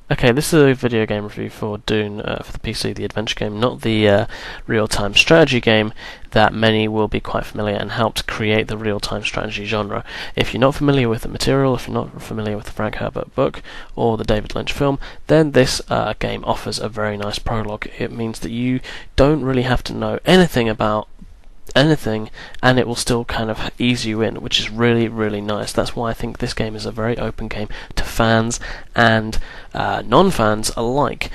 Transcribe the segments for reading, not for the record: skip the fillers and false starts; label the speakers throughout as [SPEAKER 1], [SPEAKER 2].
[SPEAKER 1] Okay, this is a video game review for Dune for the PC, the adventure game, not the real-time strategy game that many will be quite familiar and helped create the real-time strategy genre. If you're not familiar with the material, if you're not familiar with the Frank Herbert book or the David Lynch film, then this game offers a very nice prologue. It means that you don't really have to know anything about anything, and it will still kind of ease you in, which is really, really nice. That's why I think this game is a very open game to fans and non-fans alike.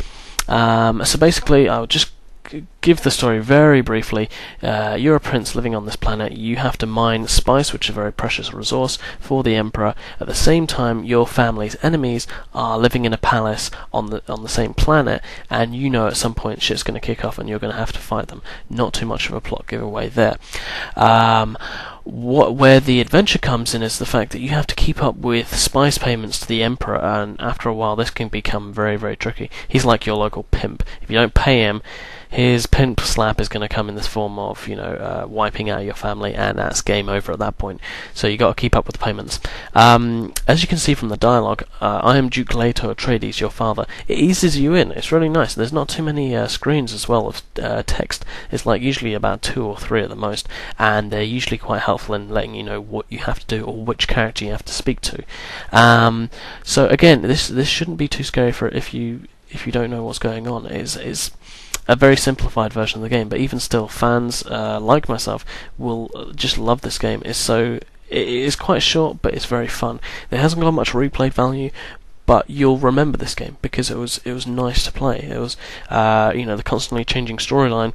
[SPEAKER 1] So basically, I'll just give the story very briefly. You're a prince living on this planet. You have to mine spice, which is a very precious resource, for the Emperor. At the same time, your family's enemies are living in a palace on the same planet, and you know at some point shit's going to kick off and you're going to have to fight them. Not too much of a plot giveaway there. Where the adventure comes in is the fact that you have to keep up with spice payments to the Emperor, and after a while this can become very, very tricky. He's like your local pimp. If you don't pay him, his pimp slap is going to come in this form of, wiping out your family, and that's game over at that point. So you got to keep up with the payments. As you can see from the dialogue, I am Duke Leto Atreides, your father. It eases you in. It's really nice. There's not too many screens as well of text. It's like usually about 2 or 3 at the most, and they're usually quite helpful in letting you know what you have to do or which character you have to speak to. So again, this shouldn't be too scary for if you don't know what's going on. It's a very simplified version of the game, but even still, fans like myself will just love this game. It is quite short, but it's very fun. It hasn't got much replay value, but you'll remember this game because it was nice to play. It was the constantly changing storyline.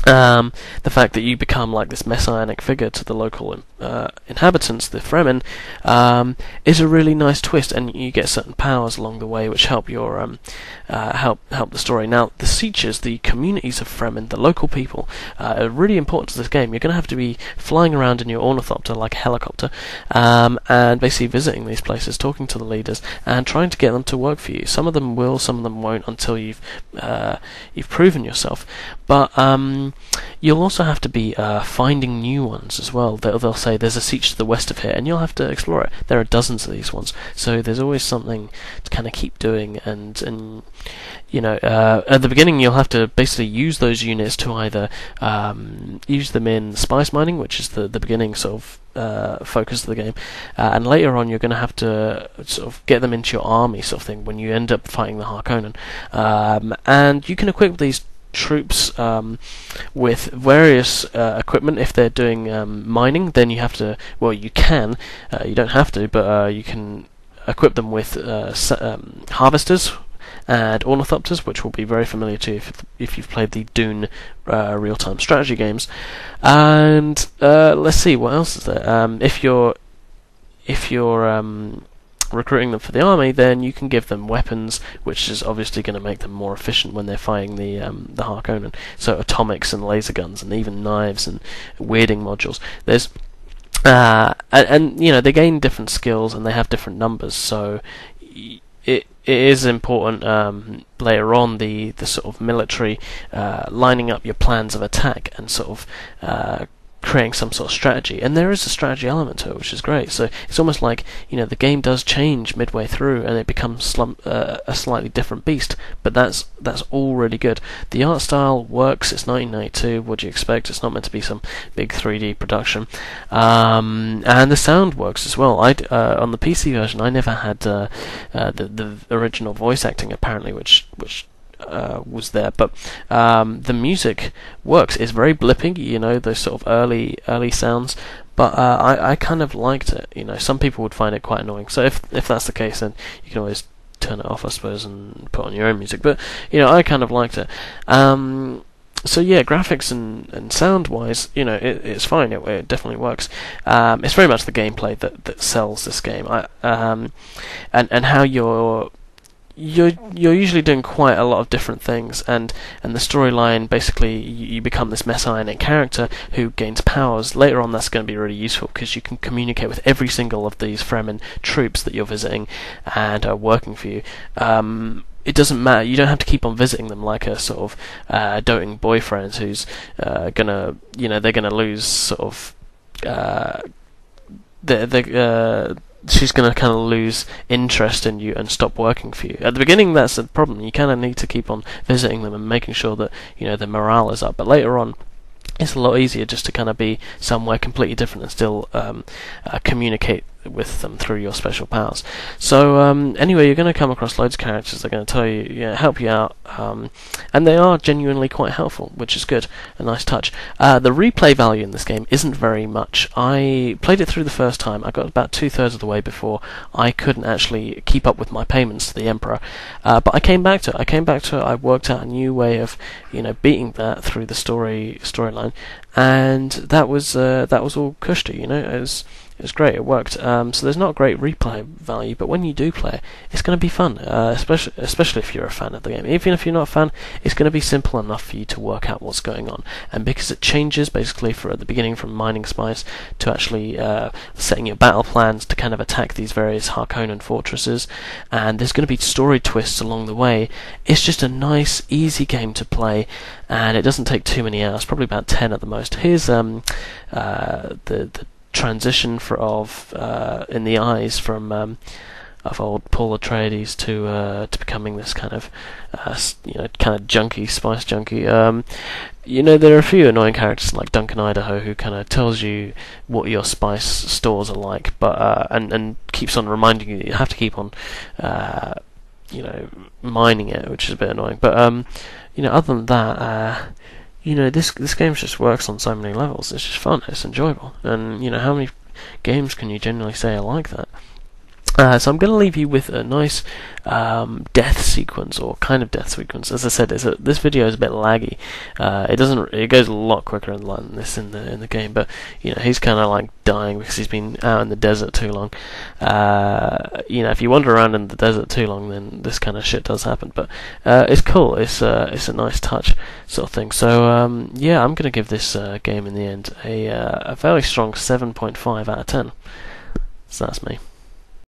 [SPEAKER 1] The fact that you become like this messianic figure to the local inhabitants, the fremen, is a really nice twist, and you get certain powers along the way which help your help the story. Now, the Seachers, the communities of fremen, the local people, are really important to this game. You're going to have to be flying around in your ornithopter like a helicopter, and basically visiting these places, talking to the leaders, and trying to get them to work for you. Some of them will, some of them won't, until you've proven yourself. But you'll also have to be finding new ones as well. They'll say there's a siege to the west of here, and you'll have to explore it. There are dozens of these ones, so there's always something to kind of keep doing. And at the beginning you'll have to basically use those units to either use them in spice mining, which is the beginning sort of focus of the game, and later on you're going to have to sort of get them into your army sort of thing when you end up fighting the Harkonnen, and you can equip these troops with various equipment. If they're doing mining, then you have to, you don't have to, but you can equip them with harvesters and ornithopters, which will be very familiar to you if you've played the Dune real-time strategy games. And let's see, what else is there? If you're recruiting them for the army, then you can give them weapons, which is obviously going to make them more efficient when they're fighting the Harkonnen. So atomics and laser guns and even knives and weirding modules. There's they gain different skills and they have different numbers. So it is important later on the sort of military lining up your plans of attack and sort of creating some sort of strategy, and there is a strategy element to it, which is great. So it's almost like the game does change midway through, and it becomes a slightly different beast. But that's all really good. The art style works. It's 1992. What do you expect? It's not meant to be some big 3D production, and the sound works as well. On the PC version, I never had the original voice acting apparently, which was there, but the music works. It's very blippy, those sort of early sounds, but I kind of liked it. Some people would find it quite annoying, so if that's the case, then you can always turn it off, I suppose, and put on your own music, but I kind of liked it. So yeah, graphics and sound wise, it's fine. It definitely works. It's very much the gameplay that sells this game. And how you're usually doing quite a lot of different things, and the storyline, basically you become this messianic character who gains powers. Later on that's going to be really useful because you can communicate with every single of these Fremen troops that you're visiting and are working for you. It doesn't matter, you don't have to keep on visiting them like a sort of doting boyfriend who's they're gonna lose sort of she's going to kind of lose interest in you and stop working for you. At the beginning, that's the problem. You kind of need to keep on visiting them and making sure that the morale is up. But later on, it's a lot easier just to kind of be somewhere completely different and still communicate with them through your special powers. So anyway, you're going to come across loads of characters that are going to tell you, help you out, and they are genuinely quite helpful, which is good, a nice touch. The replay value in this game isn't very much. I played it through the first time. I got about 2/3 of the way before I couldn't actually keep up with my payments to the Emperor, but I came back to it. I worked out a new way of beating that through the storyline, and that was all cushy. It was great. It worked. So there's not great replay value, but when you do play it, it's going to be fun. Especially if you're a fan of the game. Even if you're not a fan, it's going to be simple enough for you to work out what's going on. And because it changes basically at the beginning from mining spice to actually setting your battle plans to kind of attack these various Harkonnen fortresses, and there's going to be story twists along the way. It's just a nice, easy game to play, and it doesn't take too many hours. Probably about 10 at the most. Here's the transition in the eyes from of old Paul Atreides to becoming this kind of junkie, spice junkie. There are a few annoying characters like Duncan Idaho who kind of tells you what your spice stores are like, but and keeps on reminding you that you have to keep on mining it, which is a bit annoying. But other than that, this game just works on so many levels. It's just fun. It's enjoyable. And, how many games can you generally say are like that? So I'm going to leave you with a nice death sequence, or kind of death sequence. As I said, this video is a bit laggy. It goes a lot quicker than this in the game. But he's kind of like dying because he's been out in the desert too long. If you wander around in the desert too long, then this kind of shit does happen. But it's cool. It's a nice touch sort of thing. So I'm going to give this game in the end a fairly strong 7.5 out of 10. So that's me.